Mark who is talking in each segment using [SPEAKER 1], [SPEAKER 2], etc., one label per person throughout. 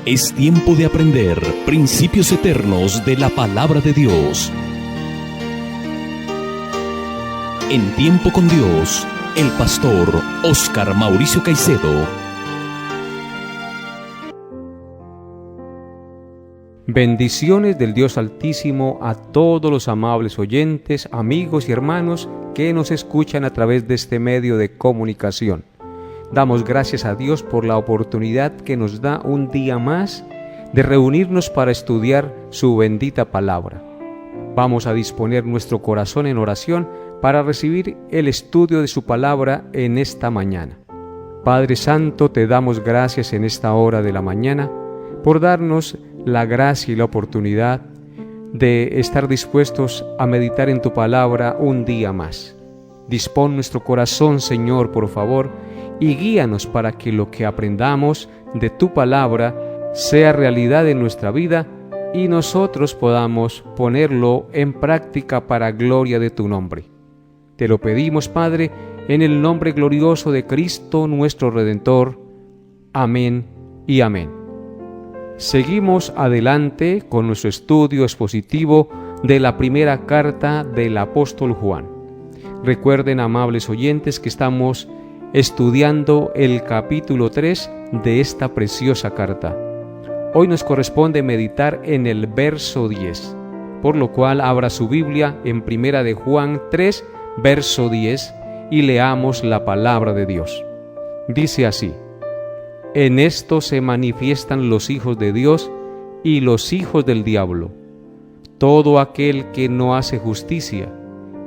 [SPEAKER 1] Es tiempo de aprender principios eternos de la palabra de Dios. En Tiempo con Dios, el pastor Óscar Mauricio Caicedo.
[SPEAKER 2] Bendiciones del Dios Altísimo a todos los amables oyentes, amigos y hermanos que nos escuchan a través de este medio de comunicación. Damos gracias a Dios por la oportunidad que nos da un día más de reunirnos para estudiar su bendita palabra. Vamos a disponer nuestro corazón en oración para recibir el estudio de su palabra en esta mañana. Padre Santo, te damos gracias en esta hora de la mañana por darnos la gracia y la oportunidad de estar dispuestos a meditar en tu palabra un día más. Dispón nuestro corazón, Señor, por favor, y guíanos para que lo que aprendamos de tu palabra sea realidad en nuestra vida y nosotros podamos ponerlo en práctica para gloria de tu nombre. Te lo pedimos, Padre, en el nombre glorioso de Cristo nuestro Redentor. Amén y amén. Seguimos adelante con nuestro estudio expositivo de la primera carta del apóstol Juan. Recuerden, amables oyentes, que estamos estudiando el capítulo 3 de esta preciosa carta. Hoy nos corresponde meditar en el verso 10, por lo cual abra su Biblia en Primera de Juan 3, verso 10, y leamos la palabra de Dios. Dice así: En esto se manifiestan los hijos de Dios y los hijos del diablo. Todo aquel que no hace justicia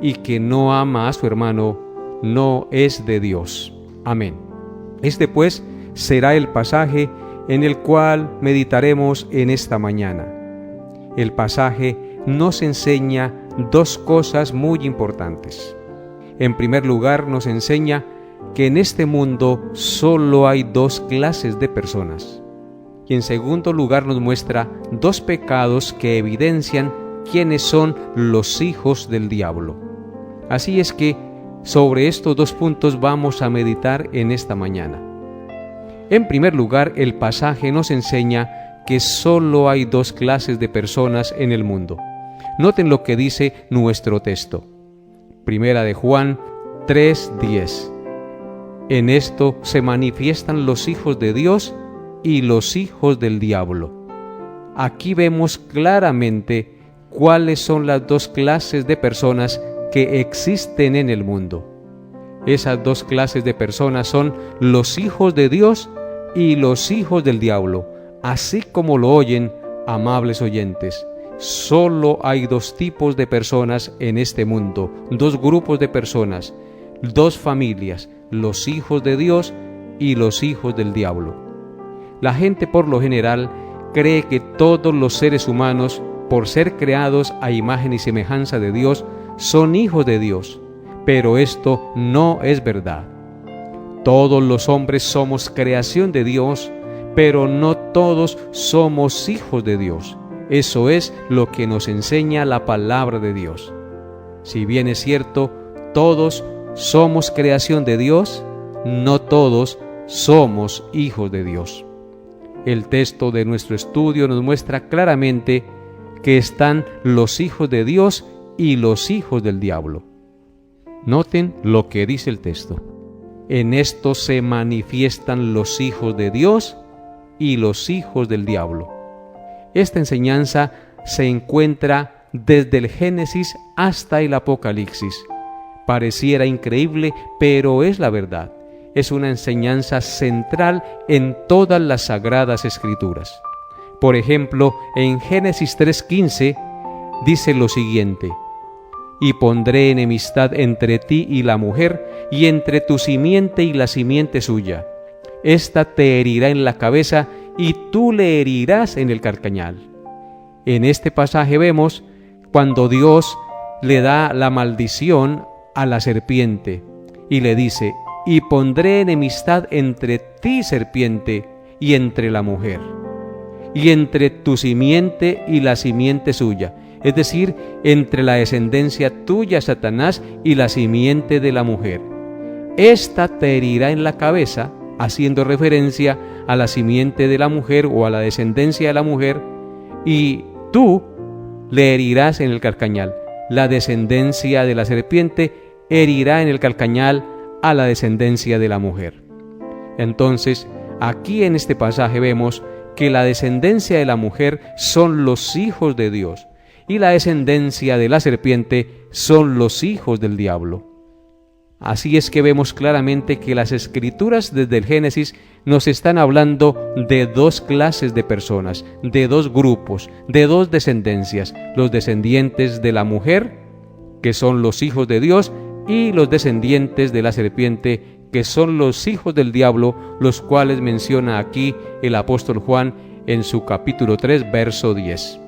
[SPEAKER 2] y que no ama a su hermano no es de Dios. Amén. Este pues será el pasaje en el cual meditaremos en esta mañana. El pasaje nos enseña dos cosas muy importantes. En primer lugar, nos enseña que en este mundo solo hay dos clases de personas. Y en segundo lugar, nos muestra dos pecados que evidencian quiénes son los hijos del diablo. Así es que sobre estos dos puntos vamos a meditar en esta mañana. En primer lugar, el pasaje nos enseña que solo hay dos clases de personas en el mundo. Noten lo que dice nuestro texto. Primera de Juan 3:10. En esto se manifiestan los hijos de Dios y los hijos del diablo. Aquí vemos claramente cuáles son las dos clases de personas que existen en el mundo. Esas dos clases de personas son los hijos de Dios y los hijos del diablo. Así como lo oyen, amables oyentes, solo hay dos tipos de personas en este mundo, dos grupos de personas, dos familias, los hijos de Dios y los hijos del diablo. La gente por lo general cree que todos los seres humanos, por ser creados a imagen y semejanza de Dios, son hijos de Dios, pero esto no es verdad. Todos los hombres somos creación de Dios, pero no todos somos hijos de Dios. Eso es lo que nos enseña la palabra de Dios. Si bien es cierto, todos somos creación de Dios, no todos somos hijos de Dios. El texto de nuestro estudio nos muestra claramente que están los hijos de Dios y los hijos del diablo. Noten lo que dice el texto. En esto se manifiestan los hijos de Dios y los hijos del diablo. Esta enseñanza se encuentra desde el Génesis hasta el Apocalipsis. Pareciera increíble, pero es la verdad. Es una enseñanza central en todas las Sagradas Escrituras. Por ejemplo, en Génesis 3:15 dice lo siguiente: Y pondré enemistad entre ti y la mujer, y entre tu simiente y la simiente suya. Esta te herirá en la cabeza, y tú le herirás en el carcañal. En este pasaje vemos cuando Dios le da la maldición a la serpiente, y le dice: Y pondré enemistad entre ti, serpiente, y entre la mujer, y entre tu simiente y la simiente suya. Es decir, entre la descendencia tuya, Satanás, y la simiente de la mujer. Esta te herirá en la cabeza, haciendo referencia a la simiente de la mujer o a la descendencia de la mujer, y tú le herirás en el calcañal. La descendencia de la serpiente herirá en el calcañal a la descendencia de la mujer. Entonces, aquí en este pasaje vemos que la descendencia de la mujer son los hijos de Dios y la descendencia de la serpiente son los hijos del diablo. Así es que vemos claramente que las Escrituras desde el Génesis nos están hablando de dos clases de personas, de dos grupos, de dos descendencias: los descendientes de la mujer, que son los hijos de Dios, y los descendientes de la serpiente, que son los hijos del diablo, los cuales menciona aquí el apóstol Juan en su capítulo 3, verso 10.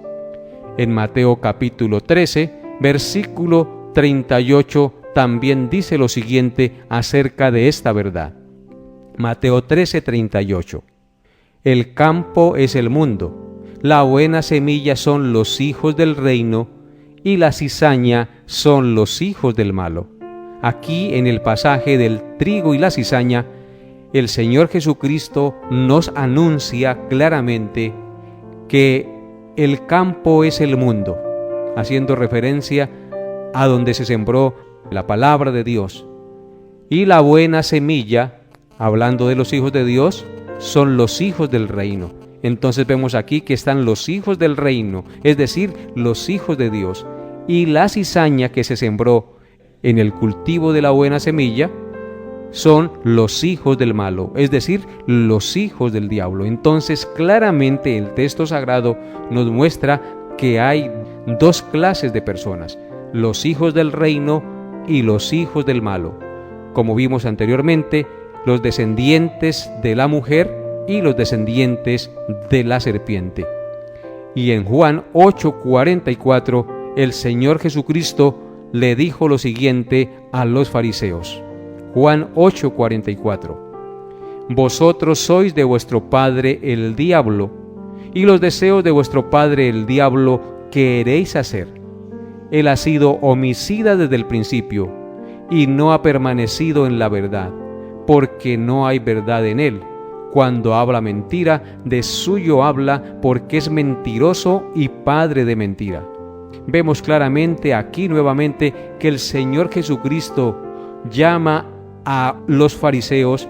[SPEAKER 2] En Mateo capítulo 13, versículo 38, también dice lo siguiente acerca de esta verdad. Mateo 13, 38. El campo es el mundo, la buena semilla son los hijos del reino, y la cizaña son los hijos del malo. Aquí en el pasaje del trigo y la cizaña, el Señor Jesucristo nos anuncia claramente que el campo es el mundo, haciendo referencia a donde se sembró la palabra de Dios. Y la buena semilla, hablando de los hijos de Dios, son los hijos del reino. Entonces vemos aquí que están los hijos del reino, es decir, los hijos de Dios. Y la cizaña que se sembró en el cultivo de la buena semilla son los hijos del malo, es decir, los hijos del diablo. Entonces claramente el texto sagrado nos muestra que hay dos clases de personas: los hijos del reino y los hijos del malo. Como vimos anteriormente, los descendientes de la mujer y los descendientes de la serpiente. Y en Juan 8:44, el Señor Jesucristo le dijo lo siguiente a los fariseos. Juan 8:44. Vosotros sois de vuestro padre el diablo, y los deseos de vuestro padre el diablo queréis hacer. Él ha sido homicida desde el principio, y no ha permanecido en la verdad, porque no hay verdad en él. Cuando habla mentira, de suyo habla, porque es mentiroso y padre de mentira. Vemos claramente aquí nuevamente que el Señor Jesucristo llama a los fariseos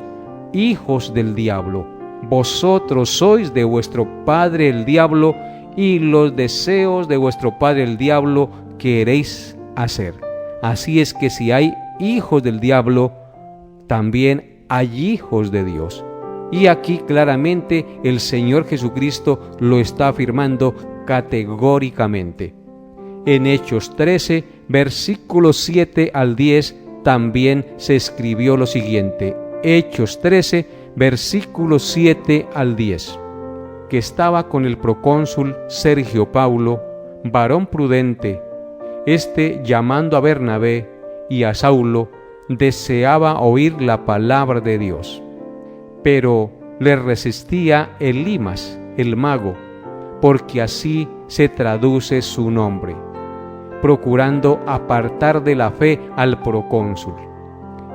[SPEAKER 2] hijos del diablo. Vosotros sois de vuestro padre el diablo, y los deseos de vuestro padre el diablo queréis hacer. Así es que si hay hijos del diablo, también hay hijos de Dios. Y aquí claramente el Señor Jesucristo lo está afirmando categóricamente. En Hechos 13, versículos 7 al 10, también se escribió lo siguiente. Hechos 13, versículos 7 al 10. Que estaba con el procónsul Sergio Paulo, varón prudente. Llamando a Bernabé y a Saulo, deseaba oír la palabra de Dios. Pero le resistía Elimas, el mago, porque así se traduce su nombre, procurando apartar de la fe al procónsul.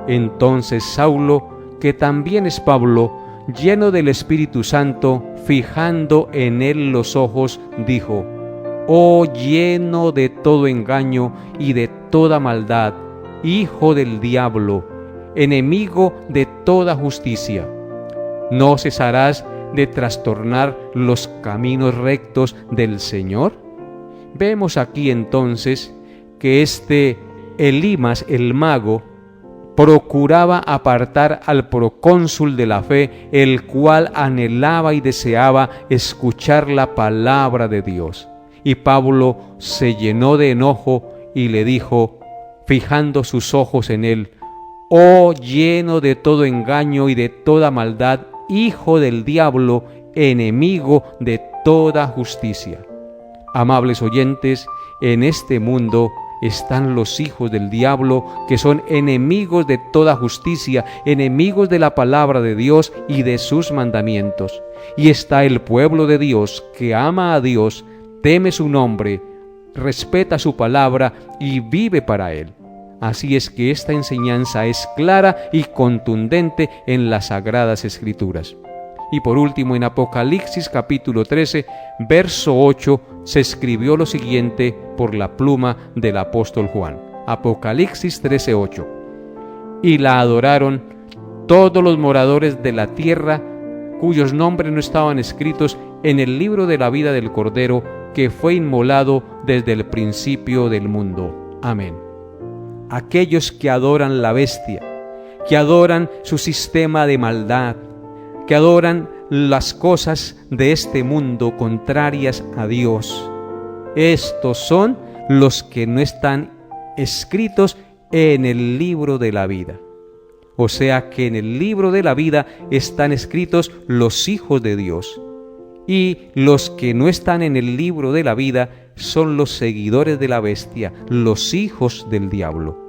[SPEAKER 2] Entonces Saulo, que también es Pablo, lleno del Espíritu Santo, fijando en él los ojos, dijo: Oh, lleno de todo engaño y de toda maldad, hijo del diablo, enemigo de toda justicia, ¿no cesarás de trastornar los caminos rectos del Señor? Vemos aquí entonces que Elimas, el mago, procuraba apartar al procónsul de la fe, el cual anhelaba y deseaba escuchar la palabra de Dios. Y Pablo se llenó de enojo y le dijo, fijando sus ojos en él: Oh, lleno de todo engaño y de toda maldad, hijo del diablo, enemigo de toda justicia. Amables oyentes, en este mundo están los hijos del diablo, que son enemigos de toda justicia, enemigos de la palabra de Dios y de sus mandamientos. Y está el pueblo de Dios, que ama a Dios, teme su nombre, respeta su palabra y vive para Él. Así es que esta enseñanza es clara y contundente en las Sagradas Escrituras. Y por último, en Apocalipsis capítulo 13, verso 8, se escribió lo siguiente por la pluma del apóstol Juan. Apocalipsis 13, 8. Y la adoraron todos los moradores de la tierra, cuyos nombres no estaban escritos en el libro de la vida del Cordero, que fue inmolado desde el principio del mundo. Amén. Aquellos que adoran la bestia, que adoran su sistema de maldad, que adoran las cosas de este mundo contrarias a Dios, estos son los que no están escritos en el libro de la vida. O sea que en el libro de la vida están escritos los hijos de Dios, y los que no están en el libro de la vida son los seguidores de la bestia, los hijos del diablo.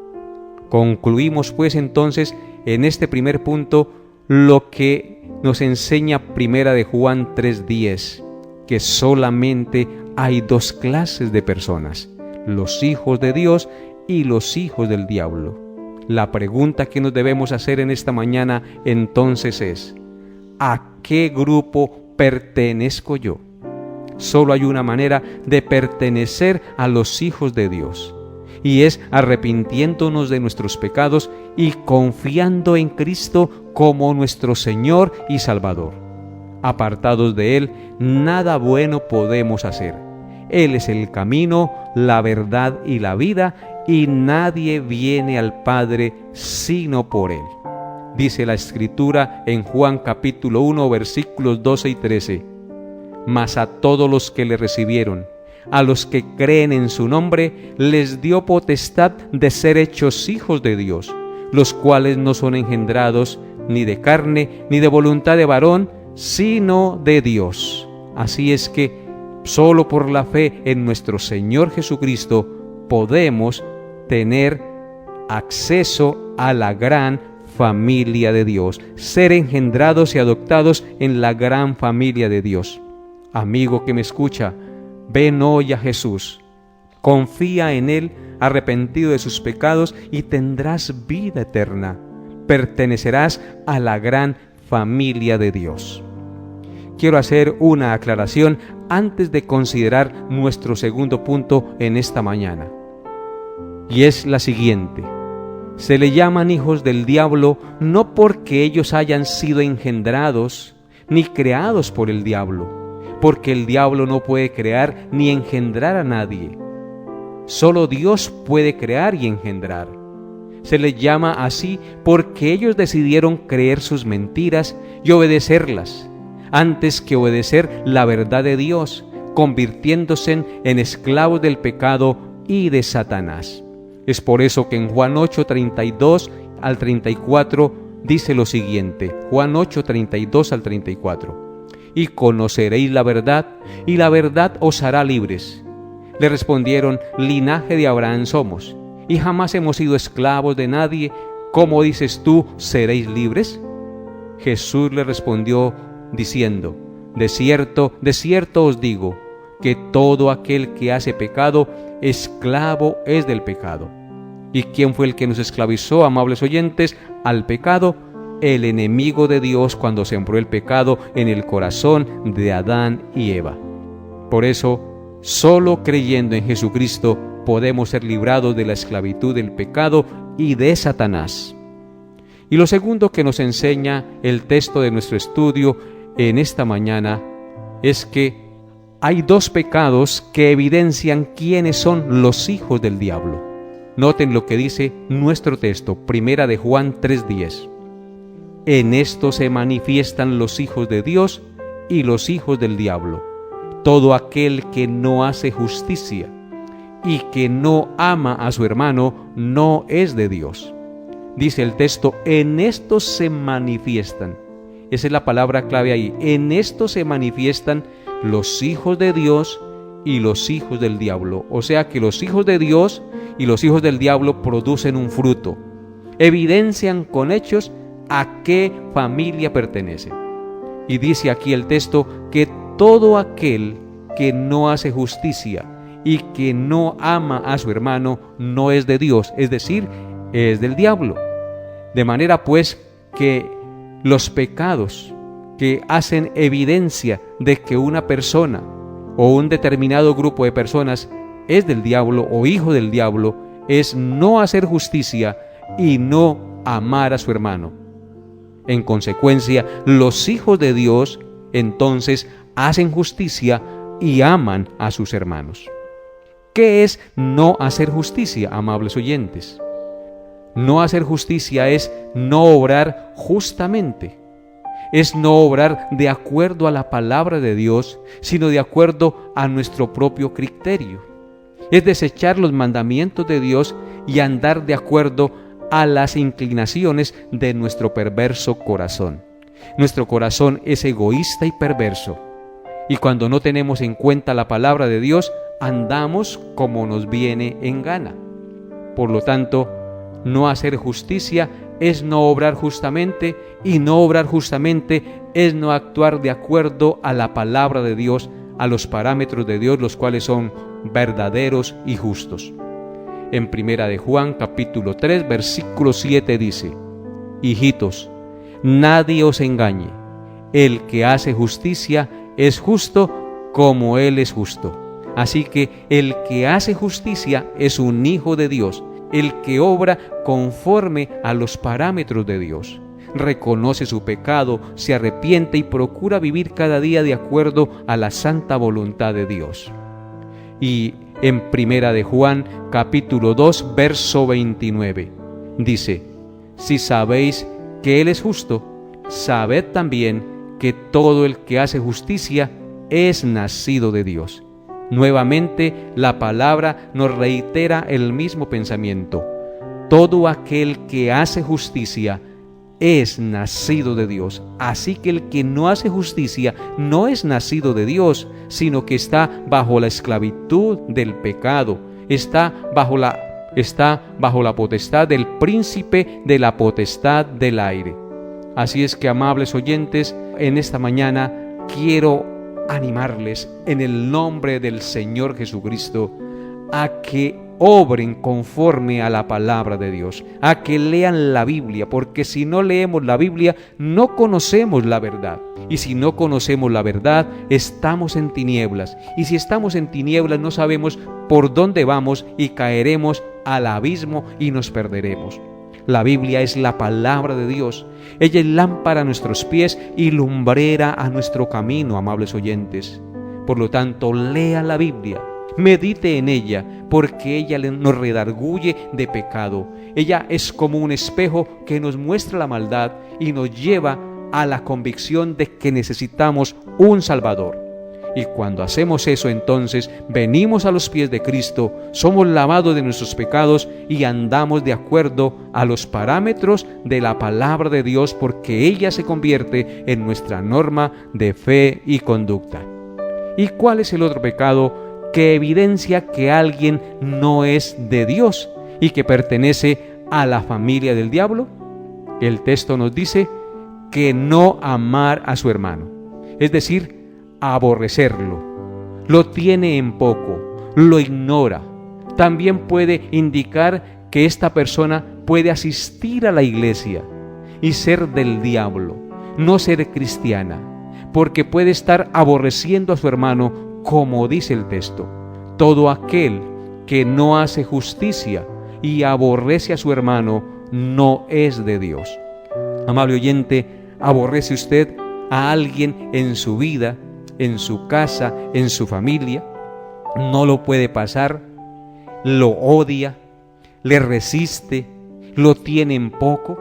[SPEAKER 2] Concluimos pues entonces en este primer punto lo que nos enseña Primera de Juan 3:10, que solamente hay dos clases de personas, los hijos de Dios y los hijos del diablo. La pregunta que nos debemos hacer en esta mañana entonces es: ¿a qué grupo pertenezco yo? Solo hay una manera de pertenecer a los hijos de Dios, y es arrepintiéndonos de nuestros pecados y confiando en Cristo como nuestro Señor y Salvador. Apartados de Él, nada bueno podemos hacer. Él es el camino, la verdad y la vida, y nadie viene al Padre sino por Él. Dice la Escritura en Juan capítulo 1, versículos 12 y 13. Mas a todos los que le recibieron, a los que creen en su nombre, les dio potestad de ser hechos hijos de Dios, los cuales no son engendrados ni de carne, ni de voluntad de varón, sino de Dios. Así es que solo por la fe en nuestro Señor Jesucristo podemos tener acceso a la gran familia de Dios, ser engendrados y adoptados en la gran familia de Dios. Amigo que me escucha, ven hoy a Jesús, confía en Él, arrepentido de sus pecados, y tendrás vida eterna. Pertenecerás a la gran familia de Dios. Quiero hacer una aclaración antes de considerar nuestro segundo punto en esta mañana, y es la siguiente: se le llaman hijos del diablo no porque ellos hayan sido engendrados ni creados por el diablo, porque el diablo no puede crear ni engendrar a nadie. Solo Dios puede crear y engendrar. Se les llama así porque ellos decidieron creer sus mentiras y obedecerlas, antes que obedecer la verdad de Dios, convirtiéndose en esclavos del pecado y de Satanás. Es por eso que en Juan 8, 32 al 34 dice lo siguiente, Juan 8, 32 al 34. Y conoceréis la verdad, y la verdad os hará libres. Le respondieron: linaje de Abraham somos, y jamás hemos sido esclavos de nadie. ¿Cómo dices tú, seréis libres? Jesús le respondió diciendo: de cierto os digo, que todo aquel que hace pecado, esclavo es del pecado. ¿Y quién fue el que nos esclavizó, amables oyentes, al pecado? El enemigo de Dios, cuando sembró el pecado en el corazón de Adán y Eva. Por eso, solo creyendo en Jesucristo podemos ser librados de la esclavitud del pecado y de Satanás. Y lo segundo que nos enseña el texto de nuestro estudio en esta mañana es que hay dos pecados que evidencian quiénes son los hijos del diablo. Noten lo que dice nuestro texto, Primera de Juan 3:10. En esto se manifiestan los hijos de Dios y los hijos del diablo. Todo aquel que no hace justicia y que no ama a su hermano no es de Dios. Dice el texto: en esto se manifiestan. Esa es la palabra clave ahí. En esto se manifiestan los hijos de Dios y los hijos del diablo. O sea que los hijos de Dios y los hijos del diablo producen un fruto. Evidencian con hechos a qué familia pertenece. Y dice aquí el texto que todo aquel que no hace justicia y que no ama a su hermano no es de Dios, es decir, es del diablo. De manera pues que los pecados que hacen evidencia de que una persona o un determinado grupo de personas es del diablo o hijo del diablo es no hacer justicia y no amar a su hermano. En consecuencia, los hijos de Dios entonces hacen justicia y aman a sus hermanos. ¿Qué es no hacer justicia, amables oyentes? No hacer justicia es no obrar justamente. Es no obrar de acuerdo a la palabra de Dios, sino de acuerdo a nuestro propio criterio. Es desechar los mandamientos de Dios y andar de acuerdo a las inclinaciones de nuestro perverso corazón. Nuestro corazón es egoísta y perverso, y cuando no tenemos en cuenta la palabra de Dios, andamos como nos viene en gana. Por lo tanto, no hacer justicia es no obrar justamente, y no obrar justamente es no actuar de acuerdo a la palabra de Dios, a los parámetros de Dios, los cuales son verdaderos y justos. En Primera de Juan, capítulo 3, versículo 7 dice: Hijitos, nadie os engañe, el que hace justicia es justo como Él es justo. Así que el que hace justicia es un hijo de Dios, el que obra conforme a los parámetros de Dios. Reconoce su pecado, se arrepiente y procura vivir cada día de acuerdo a la santa voluntad de Dios. Y en Primera de Juan, capítulo 2, verso 29, dice: Si sabéis que Él es justo, sabed también que todo el que hace justicia es nacido de Dios. Nuevamente, la palabra nos reitera el mismo pensamiento. Todo aquel que hace justicia es nacido de Dios. Así que el que no hace justicia no es nacido de Dios, sino que está bajo la esclavitud del pecado, está bajo la potestad del príncipe de la potestad del aire. Así es que, amables oyentes, en esta mañana quiero animarles en el nombre del Señor Jesucristo a que obren conforme a la palabra de Dios, a que lean la Biblia, porque si no leemos la Biblia no conocemos la verdad, y si no conocemos la verdad estamos en tinieblas, y si estamos en tinieblas no sabemos por dónde vamos y caeremos al abismo y nos perderemos. La Biblia es la palabra de Dios. Ella es lámpara a nuestros pies y lumbrera a nuestro camino, amables oyentes. Por lo tanto, lea la Biblia, medite en ella, porque ella nos redarguye de pecado. Ella es como un espejo que nos muestra la maldad y nos lleva a la convicción de que necesitamos un Salvador. Y cuando hacemos eso, entonces venimos a los pies de Cristo, somos lavados de nuestros pecados y andamos de acuerdo a los parámetros de la palabra de Dios, porque ella se convierte en nuestra norma de fe y conducta. ¿Y cuál es el otro pecado que evidencia que alguien no es de Dios y que pertenece a la familia del diablo? El texto nos dice que no amar a su hermano, es decir, aborrecerlo, lo tiene en poco, lo ignora. También puede indicar que esta persona puede asistir a la iglesia y ser del diablo, no ser cristiana, porque puede estar aborreciendo a su hermano, como dice el texto. Todo aquel que no hace justicia y aborrece a su hermano no es de Dios. Amable oyente, ¿aborrece usted a alguien en su vida, en su casa, en su familia? ¿No lo puede pasar? ¿Lo odia? ¿Le resiste? ¿Lo tiene en poco?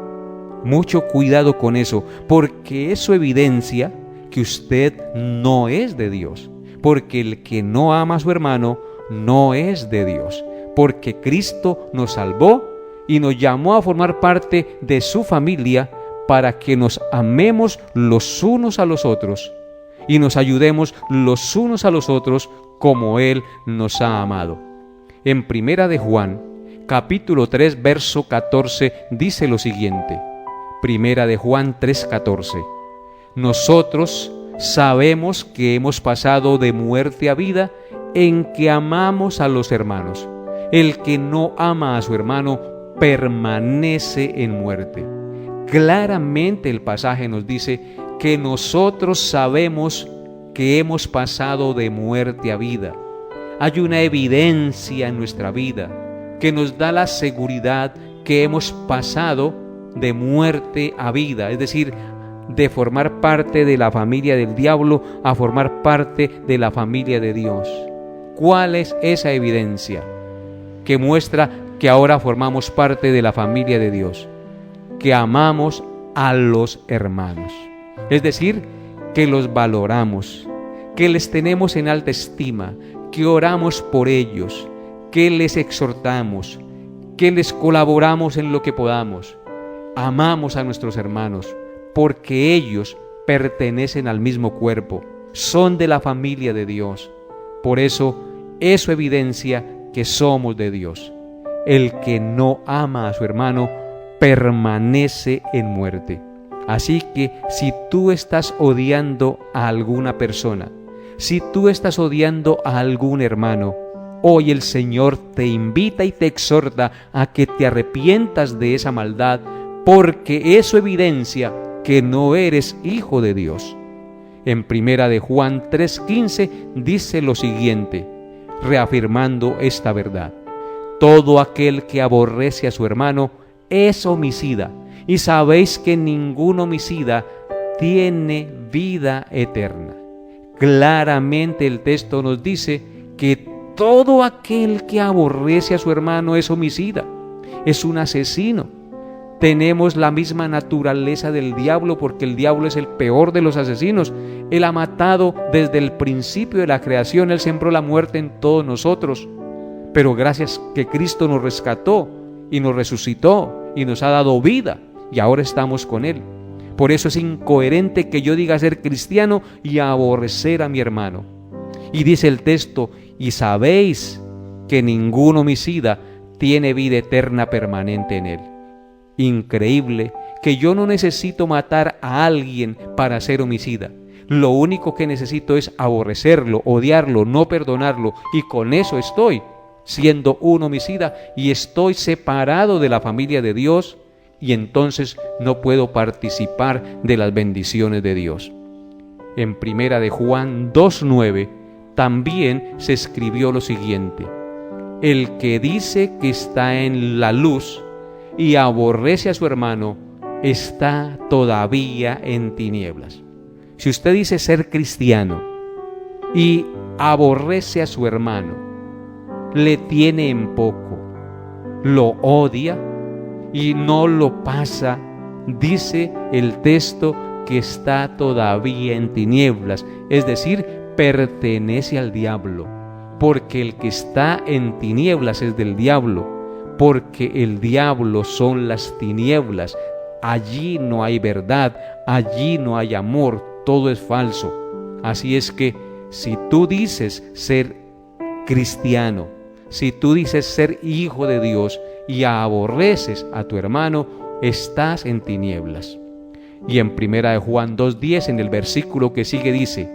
[SPEAKER 2] Mucho cuidado con eso, porque eso evidencia que usted no es de Dios, porque el que no ama a su hermano no es de Dios, porque Cristo nos salvó y nos llamó a formar parte de su familia para que nos amemos los unos a los otros y nos ayudemos los unos a los otros como Él nos ha amado. En Primera de Juan, capítulo 3, verso 14, dice lo siguiente. Primera de Juan 3:14. Nosotros sabemos que hemos pasado de muerte a vida en que amamos a los hermanos. El que no ama a su hermano permanece en muerte. Claramente el pasaje nos dice que nosotros sabemos que hemos pasado de muerte a vida. Hay una evidencia en nuestra vida que nos da la seguridad que hemos pasado de muerte a vida, es decir, de formar parte de la familia del diablo a formar parte de la familia de Dios. ¿Cuál es esa evidencia que muestra que ahora formamos parte de la familia de Dios? Que amamos a los hermanos, es decir, que los valoramos, que les tenemos en alta estima, que oramos por ellos, que les exhortamos, que les colaboramos en lo que podamos. Amamos a nuestros hermanos porque ellos pertenecen al mismo cuerpo, son de la familia de Dios. Por eso evidencia que somos de Dios. El que no ama a su hermano permanece en muerte. Así que si tú estás odiando a alguna persona, si tú estás odiando a algún hermano, hoy el Señor te invita y te exhorta a que te arrepientas de esa maldad, porque eso evidencia que no eres hijo de Dios. En 1 de Juan 3:15 dice lo siguiente, reafirmando esta verdad: todo aquel que aborrece a su hermano es homicida, y sabéis que ningún homicida tiene vida eterna. Claramente el texto nos dice que todo aquel que aborrece a su hermano es homicida, es un asesino. Tenemos la misma naturaleza del diablo, porque el diablo es el peor de los asesinos. Él ha matado desde el principio de la creación, Él sembró la muerte en todos nosotros. Pero gracias que Cristo nos rescató y nos resucitó y nos ha dado vida, y ahora estamos con Él. Por eso es incoherente que yo diga ser cristiano y aborrecer a mi hermano. Y dice el texto, y sabéis que ningún homicida tiene vida eterna permanente en él. Increíble que yo no necesito matar a alguien para ser homicida. Lo único que necesito es aborrecerlo, odiarlo, no perdonarlo, y con eso estoy siendo un homicida y estoy separado de la familia de Dios, y entonces no puedo participar de las bendiciones de Dios. En 1 de Juan 2:9 también se escribió lo siguiente: el que dice que está en la luz y aborrece a su hermano está todavía en tinieblas. Si usted dice ser cristiano y aborrece a su hermano, le tiene en poco, lo odia y no lo pasa, dice el texto que está todavía en tinieblas, es decir, pertenece al diablo, porque el que está en tinieblas es del diablo, porque el diablo son las tinieblas. Allí no hay verdad, allí no hay amor, todo es falso. Así es que si tú dices ser cristiano, si tú dices ser hijo de Dios y aborreces a tu hermano, estás en tinieblas. Y en 1 de Juan 2:10, en el versículo que sigue, dice: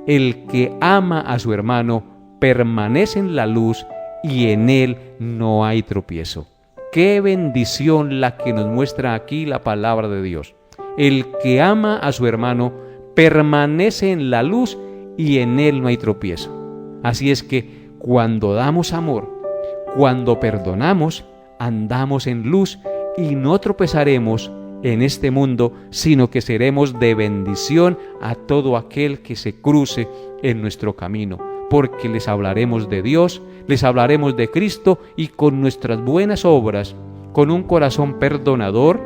[SPEAKER 2] el que ama a su hermano permanece en la luz y en él no hay tropiezo. Qué bendición la que nos muestra aquí la palabra de Dios. El que ama a su hermano permanece en la luz y en él no hay tropiezo. Así es que cuando damos amor, cuando perdonamos, andamos en luz y no tropezaremos en este mundo, sino que seremos de bendición a todo aquel que se cruce en nuestro camino, porque les hablaremos de Dios, les hablaremos de Cristo, y con nuestras buenas obras, con un corazón perdonador,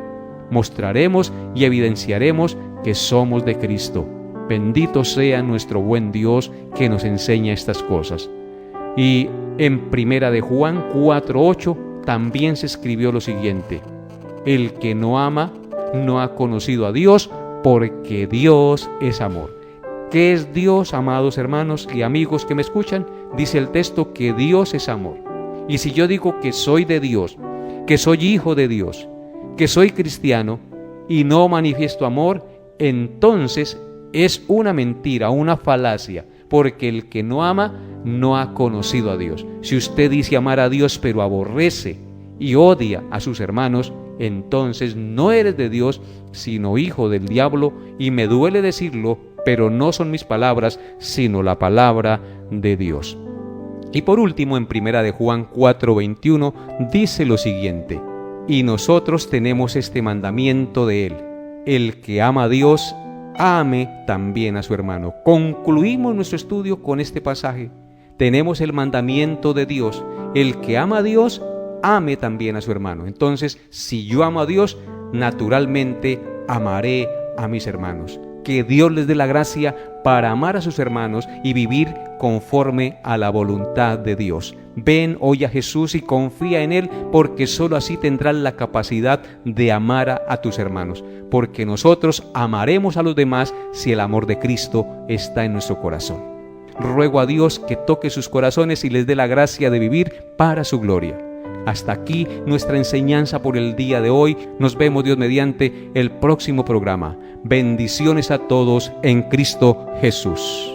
[SPEAKER 2] mostraremos y evidenciaremos que somos de Cristo. Bendito sea nuestro buen Dios que nos enseña estas cosas. Y en 1 de Juan 4:8 también se escribió lo siguiente: el que no ama no ha conocido a Dios, porque Dios es amor. ¿Qué es Dios, amados hermanos y amigos que me escuchan? Dice el texto que Dios es amor. Y si yo digo que soy de Dios, que soy hijo de Dios, que soy cristiano y no manifiesto amor, entonces es una mentira, una falacia, porque el que no ama no ha conocido a Dios. Si usted dice amar a Dios pero aborrece y odia a sus hermanos, entonces no eres de Dios, sino hijo del diablo, y me duele decirlo, pero no son mis palabras, sino la palabra de Dios. Y por último, en 1 de Juan 4:21 dice lo siguiente: y nosotros tenemos este mandamiento de Él: el que ama a Dios, ame también a su hermano. Concluimos nuestro estudio con este pasaje. Tenemos el mandamiento de Dios: el que ama a Dios, ame también a su hermano. Entonces, si yo amo a Dios, naturalmente amaré a mis hermanos. Que Dios les dé la gracia para amar a sus hermanos y vivir conforme a la voluntad de Dios. Ven hoy a Jesús y confía en Él, porque sólo así tendrás la capacidad de amar a tus hermanos, porque nosotros amaremos a los demás si el amor de Cristo está en nuestro corazón. Ruego a Dios que toque sus corazones y les dé la gracia de vivir para su gloria. Hasta aquí nuestra enseñanza por el día de hoy. Nos vemos, Dios mediante, el próximo programa. Bendiciones a todos en Cristo Jesús.